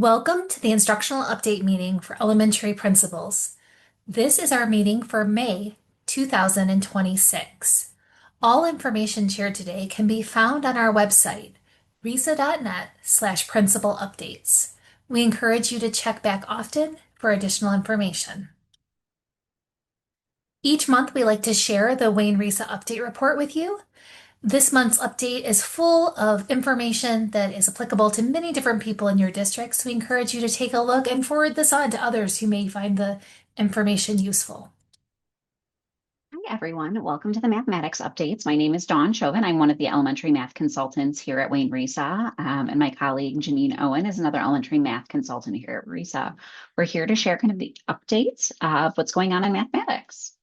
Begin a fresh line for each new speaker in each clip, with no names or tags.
Welcome to the instructional update meeting for elementary principals. This is our meeting for May 2026. All information shared today can be found on our website, resa.net/principal updates. We encourage you to check back often for additional information. Each month, we like to share the Wayne RESA update report with you. This month's update is full of information that is applicable to many different people in your district, so we encourage you to take a look and forward this on to others who may find the information useful.
Hi, everyone. Welcome to the mathematics updates. My name is Dawn Chauvin. I'm one of the elementary math consultants here at Wayne RESA, and my colleague Janine Owen is another elementary math consultant here at RESA. We're here to share kind of the updates of what's going on in mathematics.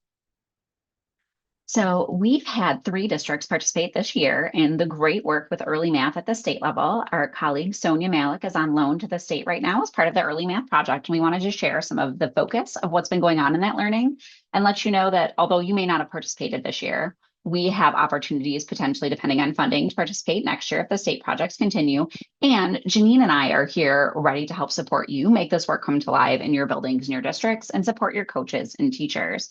So we've had 3 districts participate this year in the great work with early math at the state level. Our colleague Sonia Malik is on loan to the state right now as part of the early math project. And we wanted to share some of the focus of what's been going on in that learning and let you know that although you may not have participated this year, we have opportunities potentially depending on funding to participate next year if the state projects continue. And Janine and I are here ready to help support you make this work come to life in your buildings and your districts and support your coaches and teachers.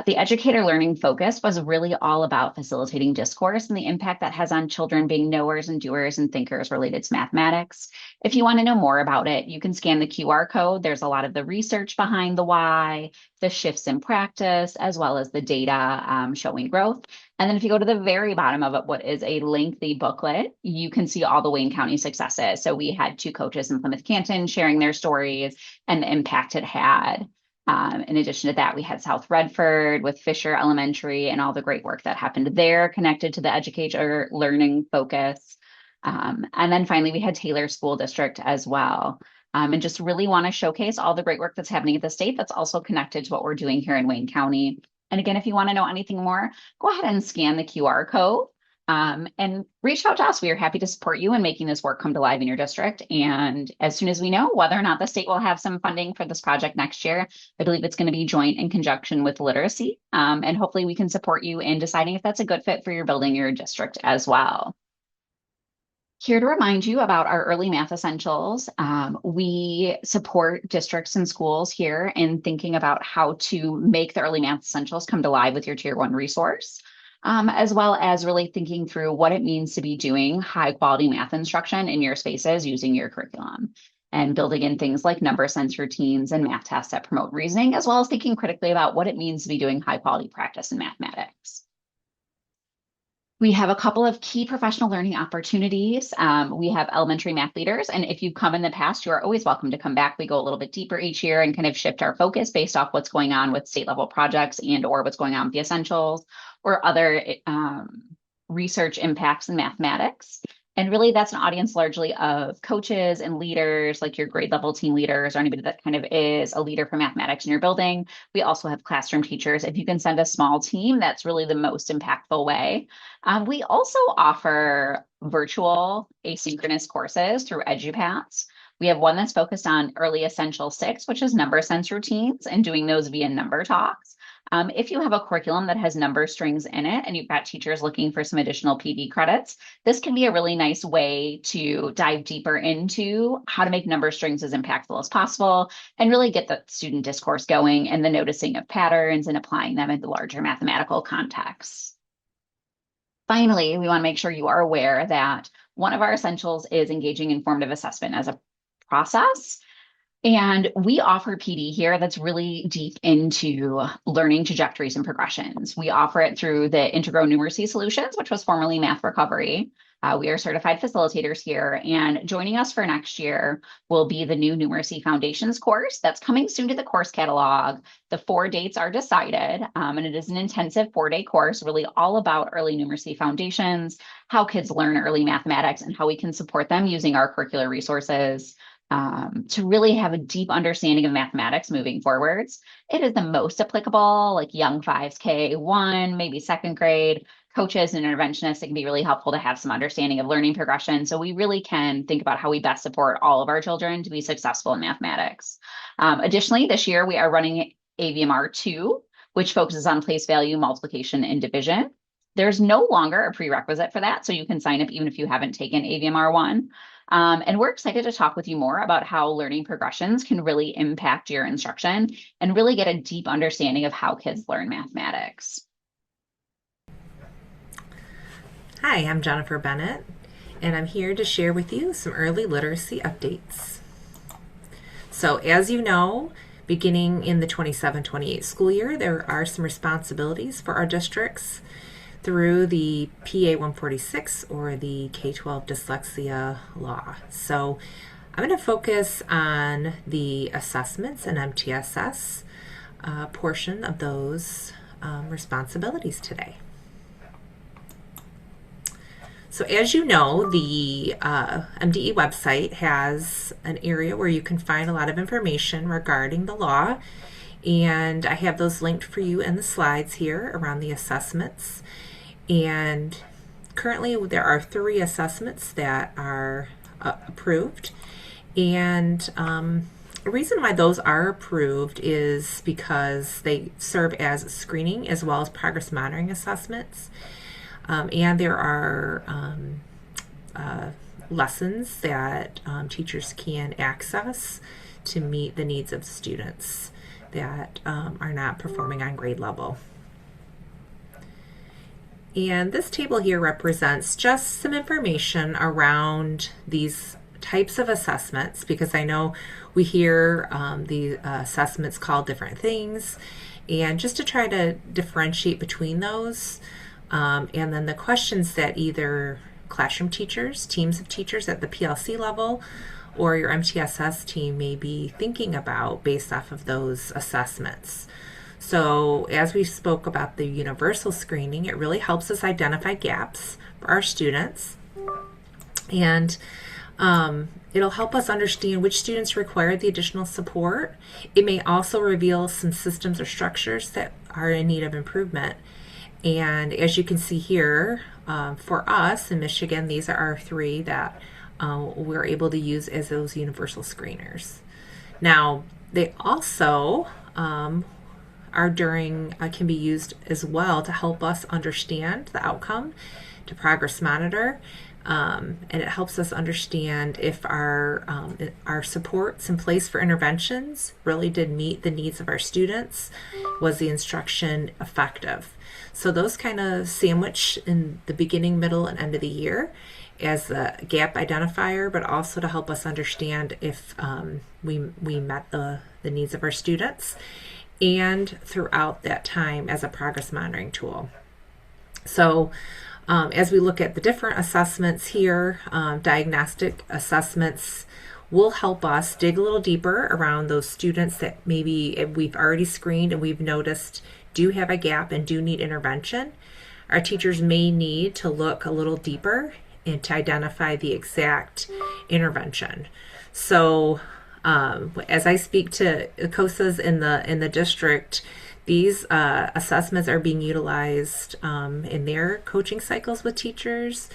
The educator learning focus was really all about facilitating discourse and the impact that has on children being knowers and doers and thinkers related to mathematics. If you want to know more about it, you can scan the QR code. There's a lot of the research behind the why, the shifts in practice, as well as the data showing growth. And then if you go to the very bottom of it, what is a lengthy booklet, you can see all the Wayne County successes. So we had 2 coaches in Plymouth Canton sharing their stories and the impact it had. In addition to that, we had South Redford with Fisher Elementary and all the great work that happened there connected to the educator learning focus. And then finally, we had Taylor School District as well. And just really want to showcase all the great work that's happening at the state that's also connected to what we're doing here in Wayne County. And again, if you want to know anything more, go ahead and scan the QR code. And reach out to us. We are happy to support you in making this work come to life in your district. And as soon as we know whether or not the state will have some funding for this project next year, I believe it's going to be joint in conjunction with literacy. And hopefully we can support you in deciding if that's a good fit for your building or your district as well. Here to remind you about our early math essentials. We support districts and schools here in thinking about how to make the early math essentials come to life with your Tier 1 resource. As well as really thinking through what it means to be doing high quality math instruction in your spaces using your curriculum and building in things like number sense routines and math tests that promote reasoning, as well as thinking critically about what it means to be doing high quality practice in mathematics. We have a couple of key professional learning opportunities. We have elementary math leaders, and if you've come in the past, you are always welcome to come back. We go a little bit deeper each year and kind of shift our focus based off what's going on with state level projects and or what's going on with the essentials or other research impacts in mathematics. And really that's an audience largely of coaches and leaders, like your grade level team leaders or anybody that kind of is a leader for mathematics in your building. We also have classroom teachers. If you can send a small team, that's really the most impactful way. We also offer virtual asynchronous courses through EduPaths. We have one that's focused on early essential 6, which is number sense routines and doing those via number talks. If you have a curriculum that has number strings in it and you've got teachers looking for some additional PD credits, this can be a really nice way to dive deeper into how to make number strings as impactful as possible and really get the student discourse going and the noticing of patterns and applying them in the larger mathematical contexts. Finally, we want to make sure you are aware that one of our essentials is engaging in formative assessment as a process. And we offer PD here that's really deep into learning trajectories and progressions. We offer it through the Integral Numeracy Solutions, which was formerly Math Recovery. We are certified facilitators here, and joining us for next year will be the new Numeracy Foundations course that's coming soon to the course catalog. The 4 dates are decided, and it is an intensive 4-day course, really all about early numeracy foundations, how kids learn early mathematics, and how we can support them using our curricular resources. To really have a deep understanding of mathematics moving forwards. It is the most applicable, like young 5s K1, maybe 2nd grade, coaches and interventionists. It can be really helpful to have some understanding of learning progression. So we really can think about how we best support all of our children to be successful in mathematics. Additionally, this year we are running AVMR 2, which focuses on place value, multiplication, and division. There's no longer a prerequisite for that, so you can sign up even if you haven't taken AVMR 1. And we're excited to talk with you more about how learning progressions can really impact your instruction and really get a deep understanding of how kids learn mathematics.
Hi, I'm Jennifer Bennett, and I'm here to share with you some early literacy updates. So, as you know, beginning in the 27-28 school year, there are some responsibilities for our districts through the PA 146 or the K-12 dyslexia law. So, I'm going to focus on the assessments and MTSS portion of those responsibilities today. So as you know, the MDE website has an area where you can find a lot of information regarding the law, and I have those linked for you in the slides here around the assessments. And currently there are 3 assessments that are approved, and the reason why those are approved is because they serve as screening as well as progress monitoring assessments. And there are lessons that teachers can access to meet the needs of students that are not performing on grade level. And this table here represents just some information around these types of assessments, because I know we hear the assessments called different things, and just to try to differentiate between those. And then the questions that either classroom teachers, teams of teachers at the PLC level, or your MTSS team may be thinking about based off of those assessments. So as we spoke about the universal screening, it really helps us identify gaps for our students. And it'll help us understand which students require the additional support. It may also reveal some systems or structures that are in need of improvement. And as you can see here, for us in Michigan, these are our 3 that we're able to use as those universal screeners. Now, they also can be used as well to help us understand the outcome, to progress monitor, and it helps us understand if our supports in place for interventions really did meet the needs of our students. Was the instruction effective? So those kind of sandwich in the beginning, middle, and end of the year as a gap identifier, but also to help us understand if we met the needs of our students, and throughout that time as a progress monitoring tool. So as we look at the different assessments here, diagnostic assessments will help us dig a little deeper around those students that maybe we've already screened and we've noticed do have a gap and do need intervention. Our teachers may need to look a little deeper and to identify the exact intervention. So as I speak to COSAs in the district, these assessments are being utilized in their coaching cycles with teachers,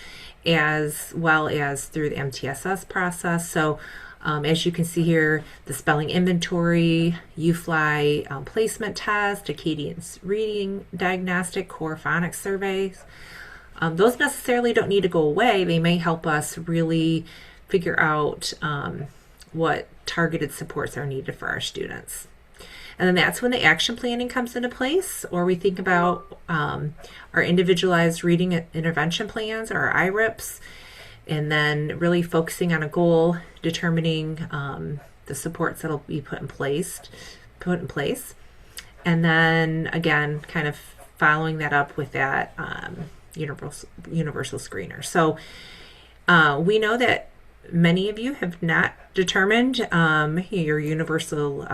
as well as through the MTSS process. So as you can see here, the spelling inventory, UFly placement test, Acadian's reading diagnostic, core phonics surveys. Those necessarily don't need to go away. They may help us really figure out what targeted supports are needed for our students. And then that's when the action planning comes into place, or we think about our individualized reading intervention plans, or our IRIPs, and then really focusing on a goal, determining the supports that'll be put in place, and then again, kind of following that up with that universal screener. So we know that many of you have not determined your universal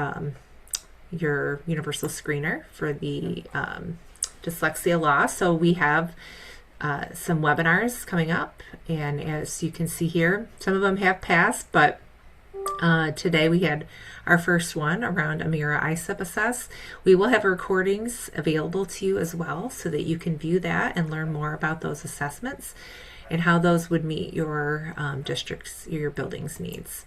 screener for the dyslexia law. So we have some webinars coming up, and as you can see here, some of them have passed, but today we had our first one around Amira ISIP Assess. We will have recordings available to you as well so that you can view that and learn more about those assessments and how those would meet your district's, your building's needs.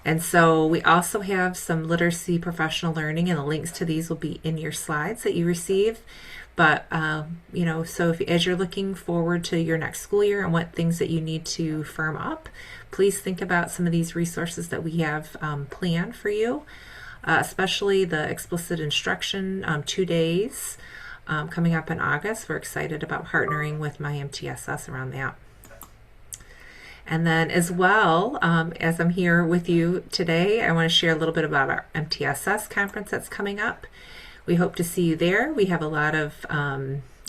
And so we also have some literacy professional learning, and the links to these will be in your slides that you receive But, so as you're looking forward to your next school year and what things that you need to firm up, please think about some of these resources that we have planned for you, especially the explicit instruction 2 days coming up in August. We're excited about partnering with my MTSS around that. And then, as well, as I'm here with you today, I want to share a little bit about our MTSS conference that's coming up. We hope to see you there. We have a lot of,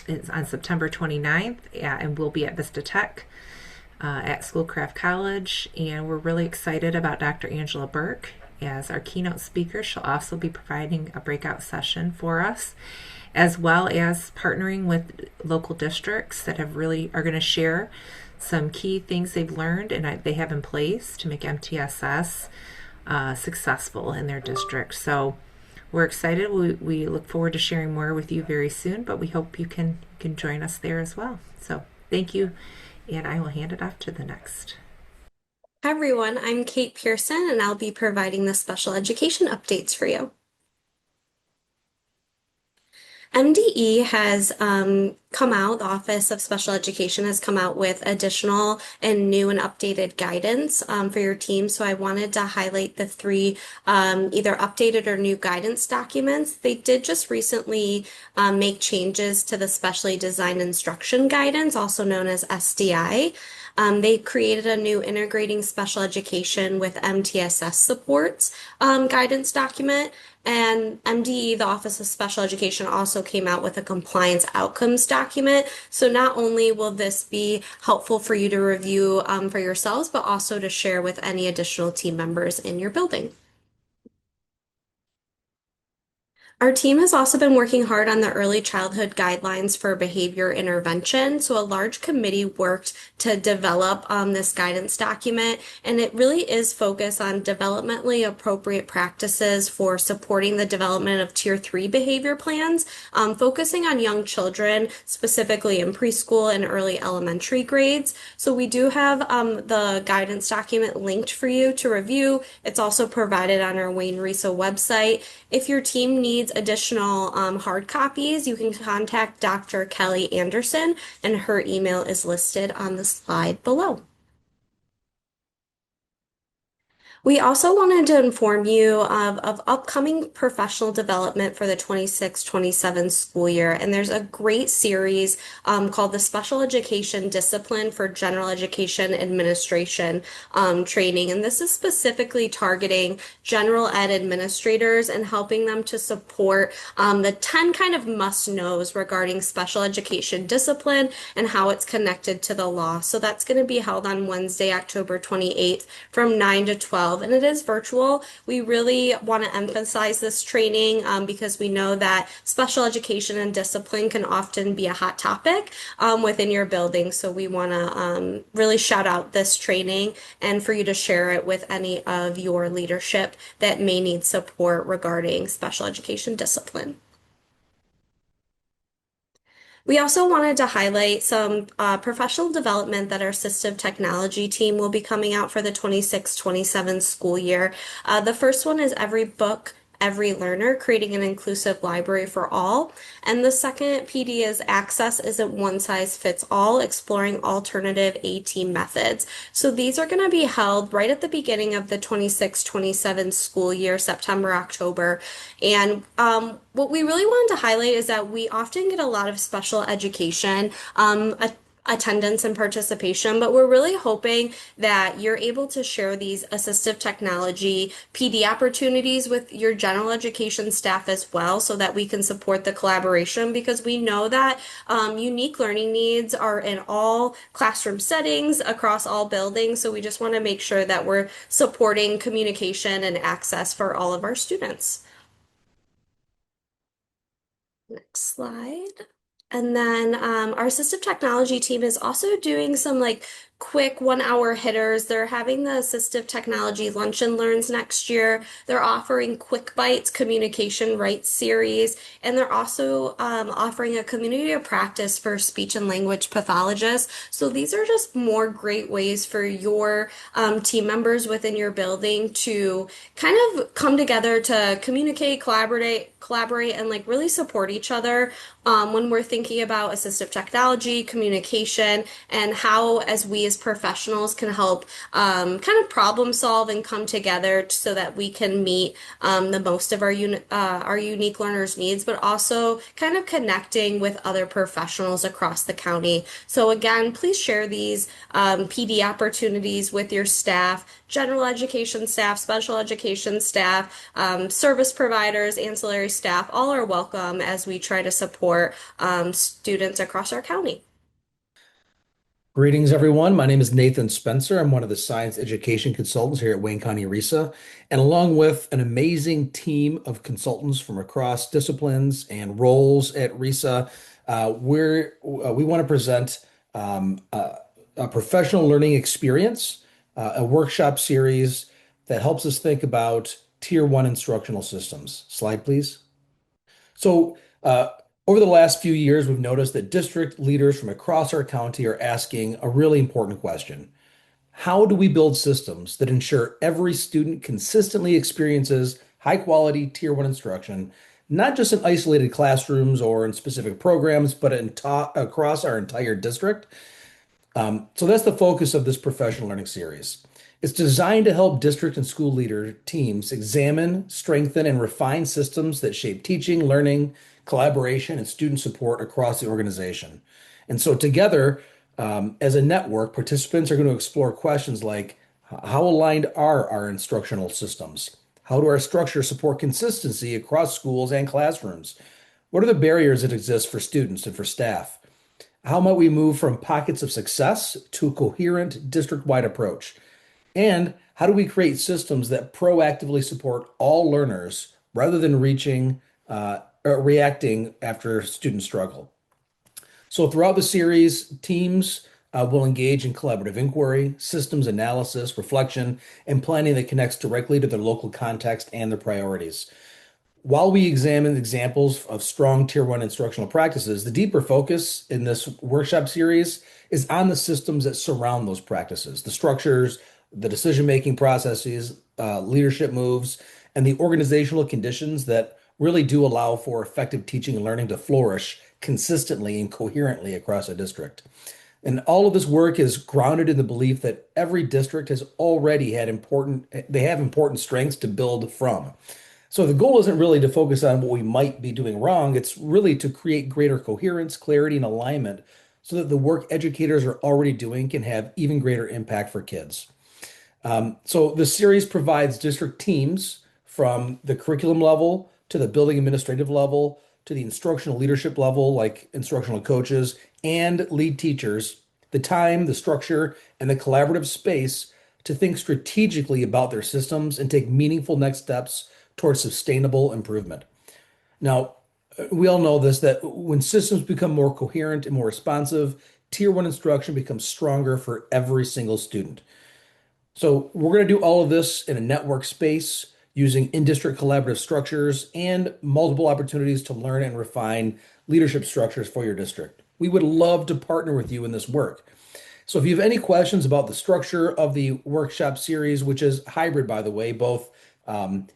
it's on September 29th, and we'll be at Vista Tech at Schoolcraft College. And we're really excited about Dr. Angela Burke as our keynote speaker. She'll also be providing a breakout session for us, as well as partnering with local districts that are going to share some key things they've learned and they have in place to make MTSS successful in their district. So we're excited. We look forward to sharing more with you very soon, but we hope you can join us there as well. So thank you, and I will hand it off to the next.
Hi everyone, I'm Kate Pearson and I'll be providing the special education updates for you. MDE has come out, the Office of Special Education has come out with additional and new and updated guidance for your team. So I wanted to highlight the three either updated or new guidance documents. They did just recently make changes to the Specially Designed Instruction Guidance, also known as SDI. They created a new integrating special education with MTSS supports guidance document. And MDE, the Office of Special Education, also came out with a compliance outcomes document. So not only will this be helpful for you to review for yourselves, but also to share with any additional team members in your building. Our team has also been working hard on the early childhood guidelines for behavior intervention. So a large committee worked to develop this guidance document, and it really is focused on developmentally appropriate practices for supporting the development of Tier 3 behavior plans, focusing on young children, specifically in preschool and early elementary grades. So we do have the guidance document linked for you to review. It's also provided on our Wayne RESA website. If your team needs additional hard copies, you can contact Dr. Kelly Anderson, and her email is listed on the slide below. We also wanted to inform you of upcoming professional development for the 26-27 school year. And there's a great series called the Special Education Discipline for General Education Administration training. And this is specifically targeting general ed administrators and helping them to support the 10 kind of must-knows regarding special education discipline and how it's connected to the law. So that's going to be held on Wednesday, October 28th from 9 to 12. And it is virtual. We really want to emphasize this training because we know that special education and discipline can often be a hot topic within your building. So we want to really shout out this training and for you to share it with any of your leadership that may need support regarding special education discipline. We also wanted to highlight some professional development that our assistive technology team will be coming out for the 26-27 school year. The first one is Every Book, Every Learner, creating an inclusive library for all. And the second PD is Access Isn't One Size Fits All, exploring alternative AT methods. So these are going to be held right at the beginning of the 26-27 school year, September, October. And what we really wanted to highlight is that we often get a lot of special education attendance and participation, but we're really hoping that you're able to share these assistive technology PD opportunities with your general education staff as well so that we can support the collaboration because we know that unique learning needs are in all classroom settings across all buildings. So we just want to make sure that we're supporting communication and access for all of our students. Next slide. And then our assistive technology team is also doing some quick 1 hour hitters. They're having the assistive technology lunch and learns next year. They're offering quick bites communication rights series, and they're also offering a community of practice for speech and language pathologists. So these are just more great ways for your team members within your building to kind of come together to communicate, collaborate, and like really support each other when we're thinking about assistive technology, communication, and how, as we as professionals can help kind of problem solve and come together so that we can meet the most of our unique learners' needs, but also kind of connecting with other professionals across the county. So again, please share these PD opportunities with your staff, general education staff, special education staff, service providers, ancillary staff, all are welcome as we try to support students across our county.
Greetings, everyone. My name is Nathan Spencer. I'm one of the science education consultants here at Wayne County RESA. And along with an amazing team of consultants from across disciplines and roles at RESA, we want to present a professional learning experience, a workshop series that helps us think about Tier 1 instructional systems. Slide, please. So, over the last few years, we've noticed that district leaders from across our county are asking a really important question. How do we build systems that ensure every student consistently experiences high quality Tier 1 instruction, not just in isolated classrooms or in specific programs, but across our entire district? So that's the focus of this professional learning series. It's designed to help district and school leader teams examine, strengthen, and refine systems that shape teaching, learning, collaboration, and student support across the organization. And so together, as a network, participants are going to explore questions like how aligned are our instructional systems? How do our structures support consistency across schools and classrooms? What are the barriers that exist for students and for staff? How might we move from pockets of success to a coherent district-wide approach? And how do we create systems that proactively support all learners rather than or reacting after students struggle? So throughout the series, teams will engage in collaborative inquiry, systems analysis, reflection, and planning that connects directly to their local context and their priorities. While we examine examples of strong Tier 1 instructional practices, the deeper focus in this workshop series is on the systems that surround those practices, the structures, the decision-making processes, leadership moves, and the organizational conditions that really do allow for effective teaching and learning to flourish consistently and coherently across a district. And all of this work is grounded in the belief that every district has already they have important strengths to build from. So the goal isn't really to focus on what we might be doing wrong. It's really to create greater coherence, clarity, and alignment so that the work educators are already doing can have even greater impact for kids. So the series provides district teams from the curriculum level to the building administrative level to the instructional leadership level, like instructional coaches and lead teachers, the time, the structure, and the collaborative space to think strategically about their systems and take meaningful next steps towards sustainable improvement. Now, we all know this that when systems become more coherent and more responsive, Tier 1 instruction becomes stronger for every single student. So we're going to do all of this in a network space using in-district collaborative structures and multiple opportunities to learn and refine leadership structures for your district. We would love to partner with you in this work. So if you have any questions about the structure of the workshop series, which is hybrid, by the way, both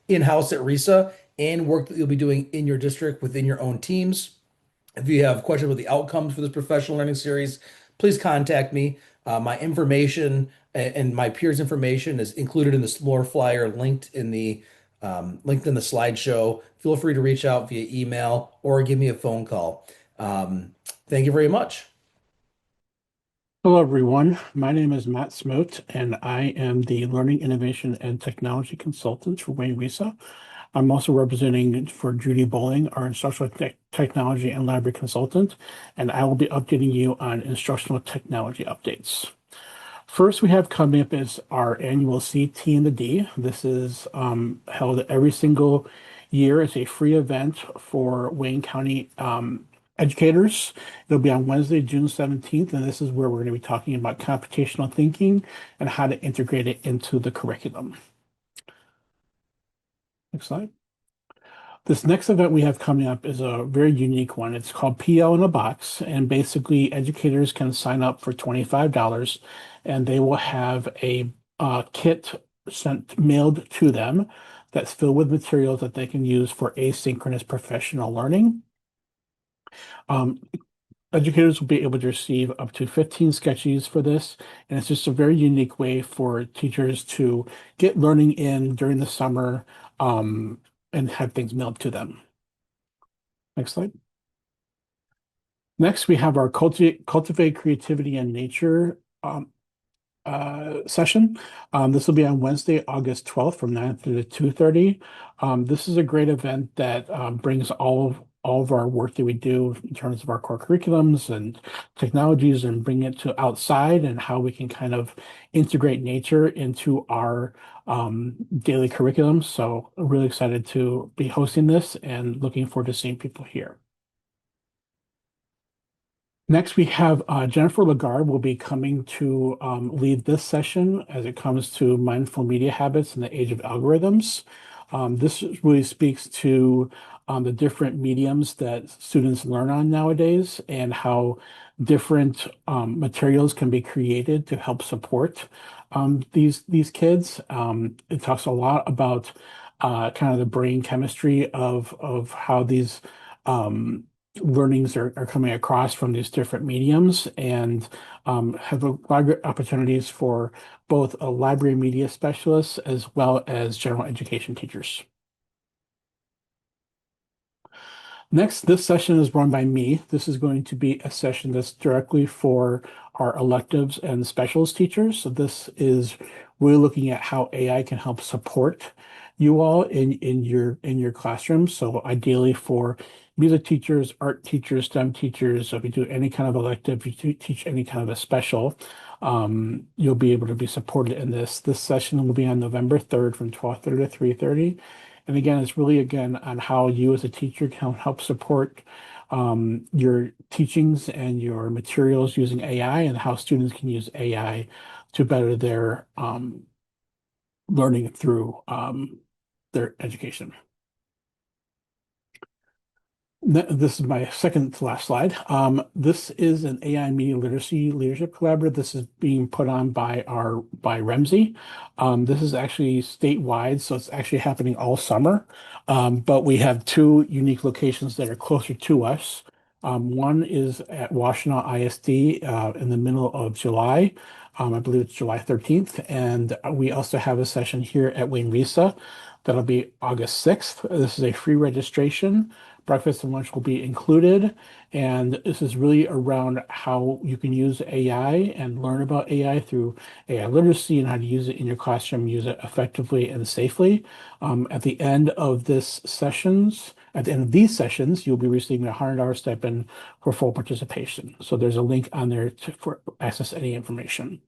in-house at RESA and work that you'll be doing in your district within your own teams, if you have questions about the outcomes for this professional learning series, please contact me. My information and my peers' information is included in the floor flyer, linked in the slideshow. Feel free to reach out via email or give me a phone call. Thank you very much.
Hello, everyone. My name is Matt Smote, and I am the Learning, Innovation, and Technology Consultant for Wayne RESA. I'm also representing for Judy Bowling, our Instructional Technology and Library Consultant, and I will be updating you on instructional technology updates. First, we have coming up is our annual CT and the D. This is held every single year. It's a free event for Wayne County educators. It'll be on Wednesday, June 17th, and this is where we're going to be talking about computational thinking and how to integrate it into the curriculum. Next slide. This next event we have coming up is a very unique one. It's called PL in a Box, and basically educators can sign up for $25 and they will have a kit mailed to them that's filled with materials that they can use for asynchronous professional learning. Um, Educators will be able to receive up to 15 sketches for this, and it's just a very unique way for teachers to get learning in during the summer and have things mailed to them. Next slide. Next, we have our Cultivate Creativity and Nature session. This will be on Wednesday, August 12th from 9:30 to 2:30. This is a great event that brings all of our work that we do in terms of our core curriculums and technologies and bring it to outside and how we can kind of integrate nature into our daily curriculum. So I'm really excited to be hosting this and looking forward to seeing people here. Next, we have Jennifer Lagarde will be coming to lead this session as it comes to mindful media habits in the age of algorithms. This really speaks to the different mediums that students learn on nowadays and how different materials can be created to help support these kids. It talks a lot about kind of the brain chemistry of how these um, learnings are coming across from these different mediums and have a lot of opportunities for both a library media specialists as well as general education teachers. Next, this session is run by me. This is going to be a session that's directly for our electives and specialist teachers. So this is really looking at how AI can help support you all in your classroom. So ideally for music teachers, art teachers, STEM teachers, so if you do any kind of elective, if you teach any kind of a special, you'll be able to be supported in this. This session will be on November 3rd from 12:30 to 3:30. And again, it's really again on how you as a teacher can help support your teachings and your materials using AI and how students can use AI to better their learning through their education. This is my second to last slide. This is an AI media literacy leadership collaborative. This is being put on by REMSI. This is actually statewide, so it's actually happening all summer. But we have two unique locations that are closer to us. One is at Washtenaw ISD in the middle of July. I believe it's July 13th. And we also have a session here at Wayne RESA that'll be August 6th. This is a free registration. Breakfast and lunch will be included. And this is really around how you can use AI and learn about AI through AI literacy and how to use it in your classroom, use it effectively and safely. At the end of these sessions, you'll be receiving a $100 stipend for full participation. So there's a link on there for access any information.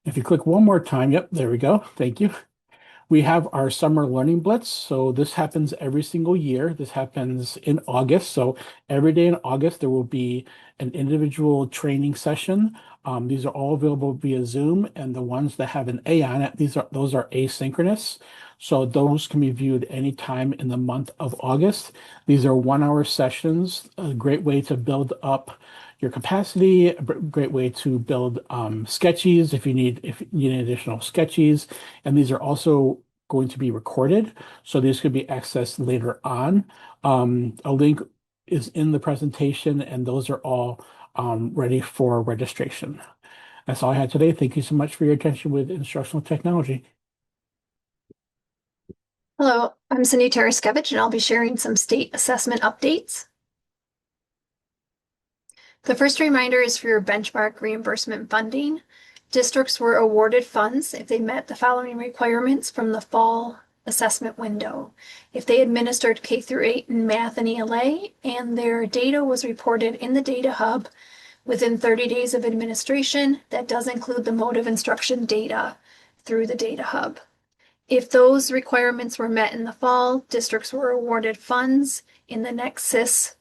If you click one more time, yep, there we go. Thank you. We have our summer learning blitz. So this happens every single year. This happens in August. So every day in August, there will be an individual training session. These are all available via Zoom, and the ones that have an A on it, those are asynchronous. So those can be viewed anytime in the month of August. These are 1 hour sessions, a great way to build up your capacity, a great way to build sketches if you need additional sketches. And these are also going to be recorded. So these could be accessed later on. A link is in the presentation, and those are all ready for registration. That's all I had today. Thank you so much for your attention with instructional technology.
Hello, I'm Cindy Taraskevich, and I'll be sharing some state assessment updates. The first reminder is for your benchmark reimbursement funding. Districts were awarded funds if they met the following requirements from the fall assessment window. If they administered K through 8 in math and ELA, and their data was reported in the data hub within 30 days of administration, that does include the mode of instruction data through the data hub. If those requirements were met in the fall, districts were awarded funds in the next SIS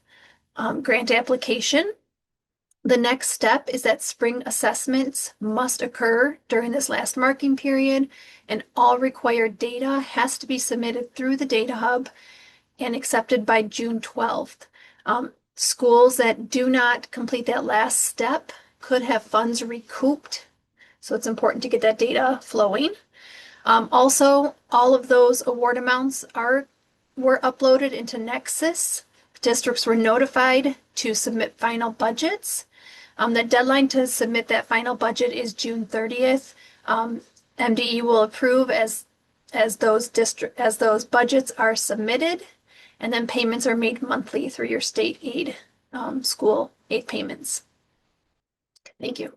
grant application. The next step is that spring assessments must occur during this last marking period, and all required data has to be submitted through the Data Hub and accepted by June 12th. Schools that do not complete that last step could have funds recouped, so it's important to get that data flowing. Also, all of those award amounts were uploaded into Nexus. Districts were notified to submit final budgets. The deadline to submit that final budget is June 30th. MDE will approve as those budgets are submitted, and then payments are made monthly through your state aid, school aid payments. Thank you.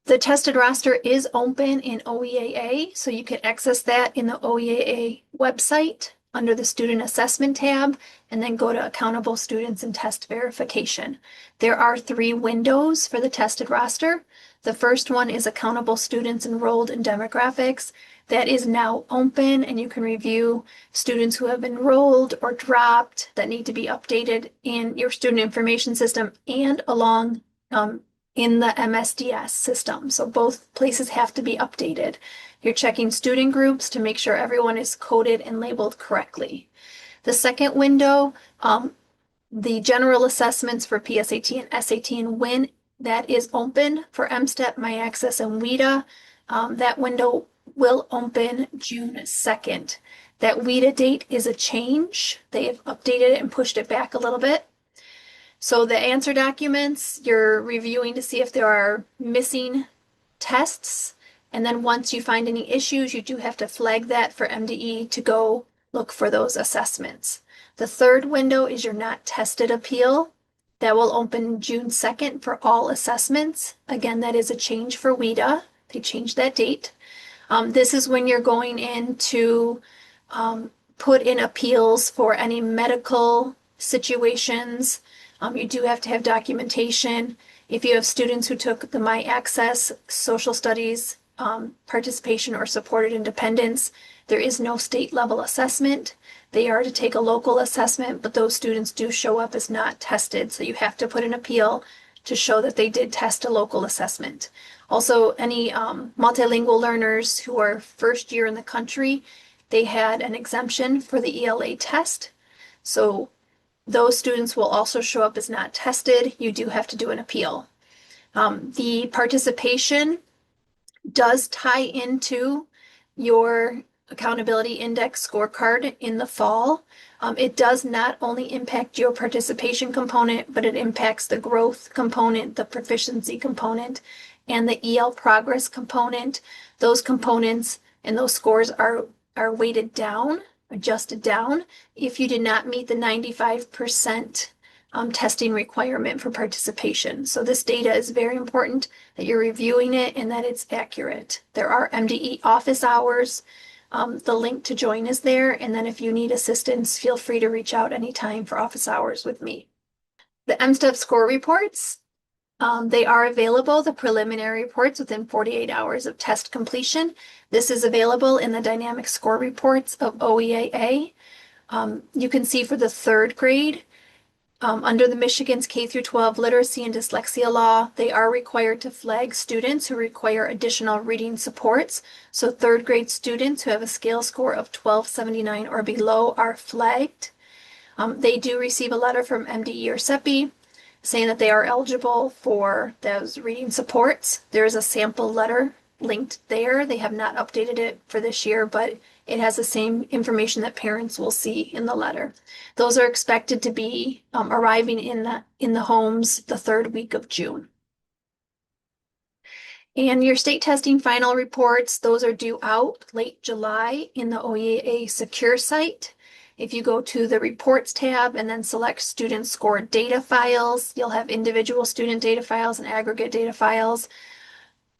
The tested roster is open in OEAA, so you can access that in the OEAA website under the Student Assessment tab, and then go to Accountable Students and Test Verification. There are 3 windows for the tested roster. The first one is Accountable Students Enrolled in Demographics. That is now open, and you can review students who have enrolled or dropped that need to be updated in your student information system and along in the MSDS system. So both places have to be updated. You're checking student groups to make sure everyone is coded and labeled correctly. The second window, the general assessments for PSAT and SAT and WIN, that is open for MSTEP, MyAccess, and WIDA. That window will open June 2nd. That WIDA date is a change. They have updated it and pushed it back a little bit. So the answer documents, you're reviewing to see if there are missing tests. And then once you find any issues, you do have to flag that for MDE to go look for those assessments. The third window is your not tested appeal. That will open June 2nd for all assessments. Again, that is a change for WIDA. They changed that date. This is when you're going in to put in appeals for any medical situations. You do have to have documentation. If you have students who took the MyAccess social studies participation or supported independence, there is no state level assessment. They are to take a local assessment, but those students do show up as not tested. So you have to put an appeal to show that they did test a local assessment. Also, any multilingual learners who are first year in the country, they had an exemption for the ELA test. So those students will also show up as not tested. You do have to do an appeal. The participation does tie into your accountability index scorecard in the fall. It does not only impact your participation component, but it impacts the growth component, the proficiency component, and the EL progress component. Those components and those scores are weighted down, adjusted down, if you did not meet the 95% testing requirement for participation. So this data is very important that you're reviewing it and that it's accurate. There are MDE office hours. The link to join is there. And then if you need assistance, feel free to reach out anytime for office hours with me. The MSTEP score reports, they are available, the preliminary reports, within 48 hours of test completion. This is available in the dynamic score reports of OEAA. You can see for the 3rd grade, under the Michigan's K through 12 literacy and dyslexia law, they are required to flag students who require additional reading supports. So 3rd grade students who have a scale score of 1279 or below are flagged. They do receive a letter from MDE or CEPI saying that they are eligible for those reading supports. There is a sample letter linked there. They have not updated it for this year, but it has the same information that parents will see in the letter. Those are expected to be arriving in the homes the 3rd week of June. And your state testing final reports, those are due out late July in the OEAA Secure site. If you go to the Reports tab and then select Student Score Data Files, you'll have individual student data files and aggregate data files.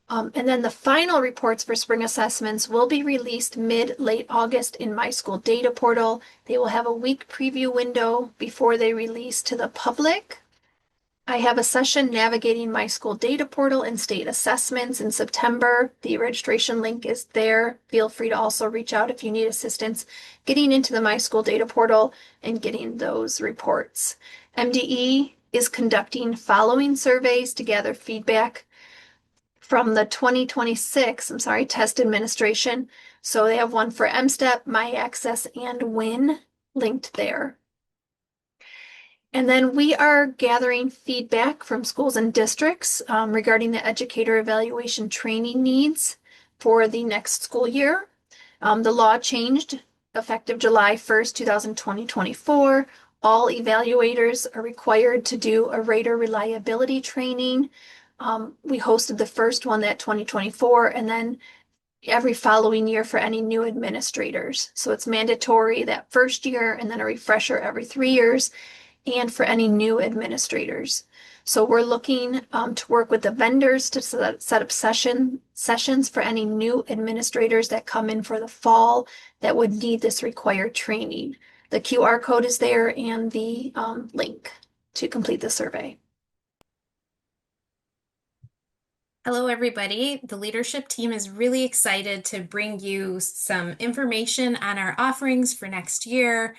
And then the final reports for spring assessments will be released mid-late August in My School Data Portal. They will have a week preview window before they release to the public. I have a session navigating My School Data Portal and state assessments in September. The registration link is there. Feel free to also reach out if you need assistance getting into the My School Data Portal and getting those reports. MDE is conducting following surveys to gather feedback from the 2026, test administration. So they have one for MSTEP, My Access, and WIN linked there. And then we are gathering feedback from schools and districts regarding the educator evaluation training needs for the next school year. The law changed effective July 1st, 2024. All evaluators are required to do a rater reliability training. We hosted the first one that 2024, and then every following year for any new administrators. So it's mandatory that first year and then a refresher every 3 years, and for any new administrators. So we're looking to work with the vendors to set up sessions for any new administrators that come in for the fall that would need this required training. The QR code is there and the link to complete the survey.
Hello, everybody. The leadership team is really excited to bring you some information on our offerings for next year.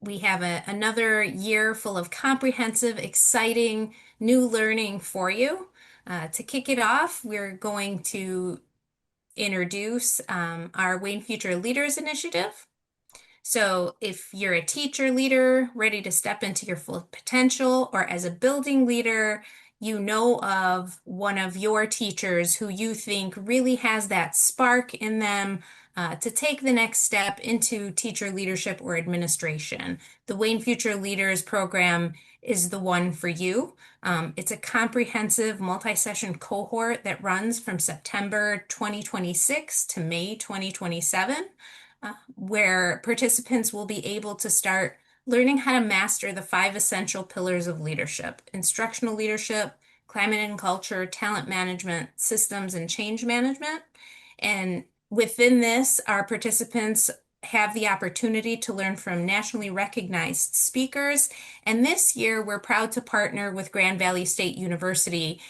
We have another year full of comprehensive, exciting new learning for you. To kick it off, we're going to introduce our Wayne Future Leaders Initiative. So if you're a teacher leader ready to step into your full potential, or as a building leader, you know of one of your teachers who you think really has that spark in them to take the next step into teacher leadership or administration, the Wayne Future Leaders program is the one for you. It's a comprehensive multi-session cohort that runs from September 2026 to May 2027, where participants will be able to start learning how to master the 5 essential pillars of leadership: instructional leadership, climate and culture, talent management, systems, and change management. And within this, our participants have the opportunity to learn from nationally recognized speakers. And this year, we're proud to partner with Grand Valley State University,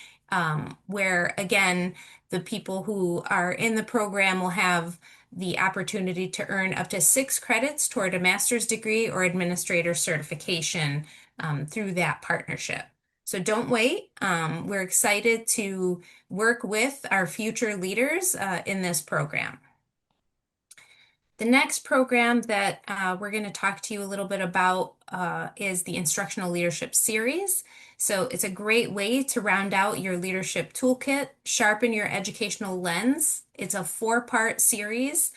where, again, the people who are in the program will have the opportunity to earn up to 6 credits toward a master's degree or administrator certification through that partnership. So don't wait. We're excited to work with our future leaders in this program. The next program that we're going to talk to you a little bit about is the Instructional Leadership Series. So it's a great way to round out your leadership toolkit, sharpen your educational lens. It's a 4-part series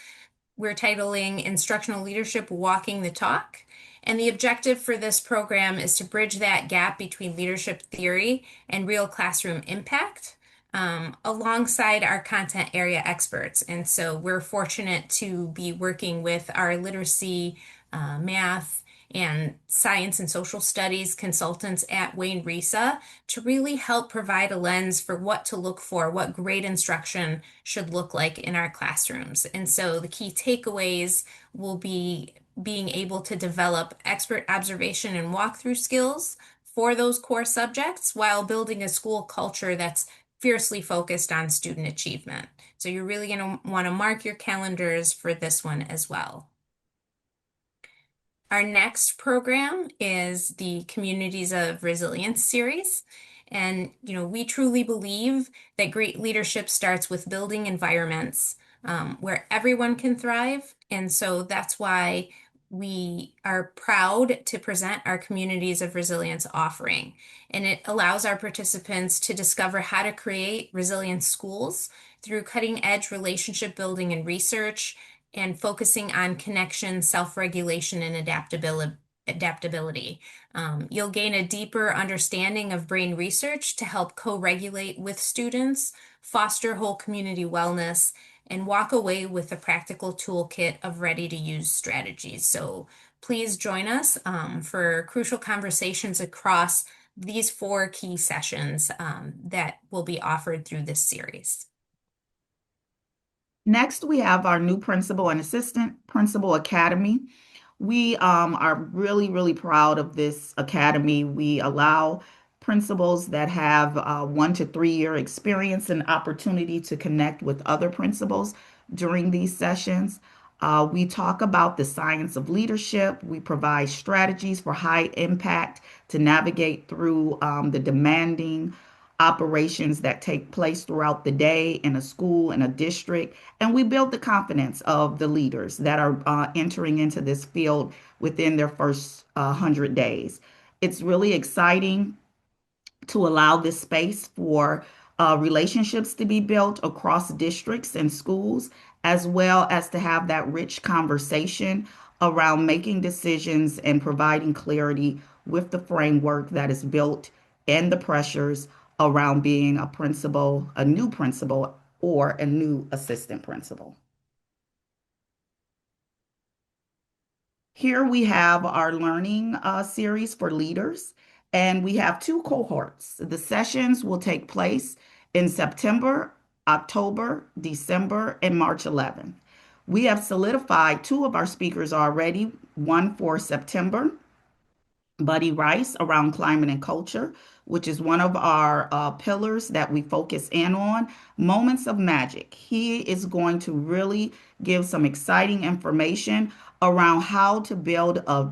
we're titling Instructional Leadership Walking the Talk. And the objective for this program is to bridge that gap between leadership theory and real classroom impact, alongside our content area experts. And so we're fortunate to be working with our literacy, math, and science and social studies consultants at Wayne RESA to really help provide a lens for what to look for, what great instruction should look like in our classrooms. And so the key takeaways will be being able to develop expert observation and walkthrough skills for those core subjects while building a school culture that's fiercely focused on student achievement. So you're really going to want to mark your calendars for this one as well. Our next program is the Communities of Resilience series. And, we truly believe that great leadership starts with building environments where everyone can thrive. And so that's why we are proud to present our Communities of Resilience offering. And it allows our participants to discover how to create resilient schools through cutting-edge relationship building and research, and focusing on connection, self-regulation, and adaptability. You'll gain a deeper understanding of brain research to help co-regulate with students, foster whole community wellness, and walk away with a practical toolkit of ready-to-use strategies. So please join us for crucial conversations across these 4 key sessions that will be offered through this series.
Next, we have our new principal and assistant principal academy. We are really, really proud of this academy. We allow principals that have 1 to 3 year experience and opportunity to connect with other principals during these sessions. We talk about the science of leadership. We provide strategies for high impact to navigate through the demanding operations that take place throughout the day in a school, in a district. And we build the confidence of the leaders that are entering into this field within their first 100 days. It's really exciting to allow this space for relationships to be built across districts and schools, as well as to have that rich conversation around making decisions and providing clarity with the framework that is built and the pressures around being a principal, a new principal, or a new assistant principal. Here we have our learning series for leaders, and we have two cohorts. The sessions will take place in September, October, December, and March 11th. We have solidified two of our speakers already, one for September, Buddy Rice around climate and culture, which is one of our pillars that we focus in on. Moments of Magic. He is going to really give some exciting information around how to build a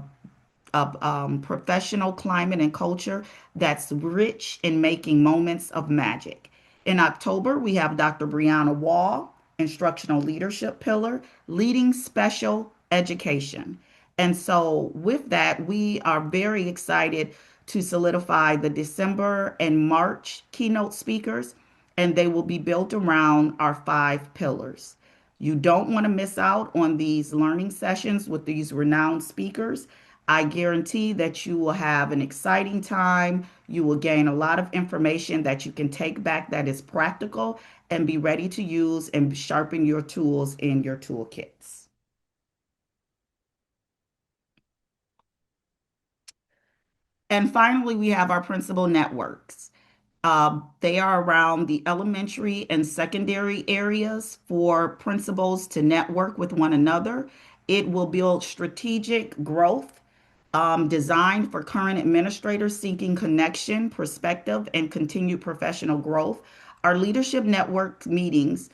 professional climate and culture that's rich in making moments of magic. In October, we have Dr. Brianna Wall, Instructional Leadership Pillar, Leading Special Education. And so, with that, we are very excited to solidify the December and March keynote speakers, and they will be built around our five pillars. You don't want to miss out on these learning sessions with these renowned speakers. I guarantee that you will have an exciting time. You will gain a lot of information that you can take back that is practical and be ready to use and sharpen your tools in your toolkits. And finally, we have our principal networks. They are around the elementary and secondary areas for principals to network with one another. It will build strategic growth designed for current administrators seeking connection, perspective, and continued professional growth. Our leadership network meetings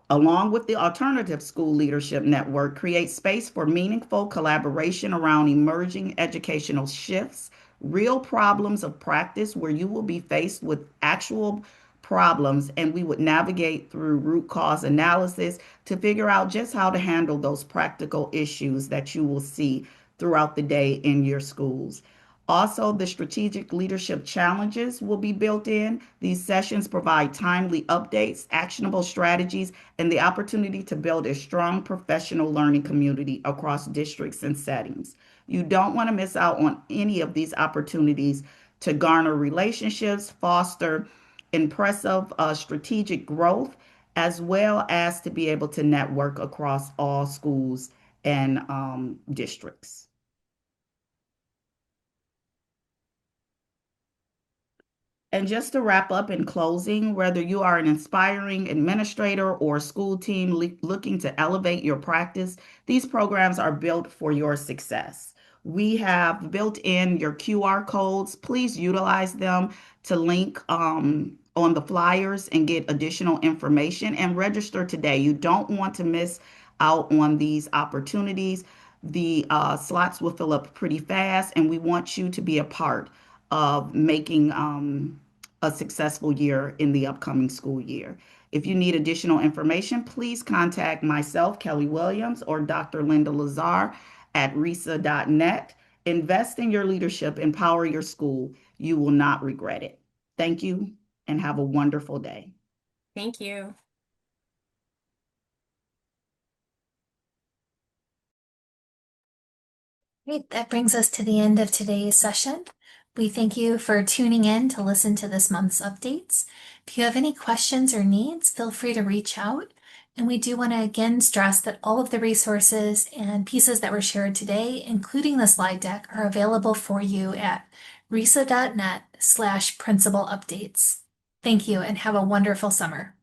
along with the Alternative School Leadership Network, create space for meaningful collaboration around emerging educational shifts, real problems of practice where you will be faced with actual problems, and we would navigate through root cause analysis to figure out just how to handle those practical issues that you will see throughout the day in your schools. Also, the strategic leadership challenges will be built in. These sessions provide timely updates, actionable strategies, and the opportunity to build a strong professional learning community across districts and settings. You don't want to miss out on any of these opportunities to garner relationships, foster impressive strategic growth, as well as to be able to network across all schools and districts. And just to wrap up in closing, whether you are an inspiring administrator or school team looking to elevate your practice, these programs are built for your success. We have built in your QR codes. Please utilize them to link on the flyers and get additional information and register today. You don't want to miss out on these opportunities. The slots will fill up pretty fast, and we want you to be a part of making a successful year in the upcoming school year. If you need additional information, please contact myself, Kelly Williams, or Dr. Linda Lazar at RESA.net. Invest in your leadership, empower your school. You will not regret it. Thank you and have a wonderful day.
Thank you.
Great. That brings us to the end of today's session. We thank you for tuning in to listen to this month's updates. If you have any questions or needs, feel free to reach out. And we do want to again stress that all of the resources and pieces that were shared today, including the slide deck, are available for you at resa.net/principal updates. Thank you and have a wonderful summer.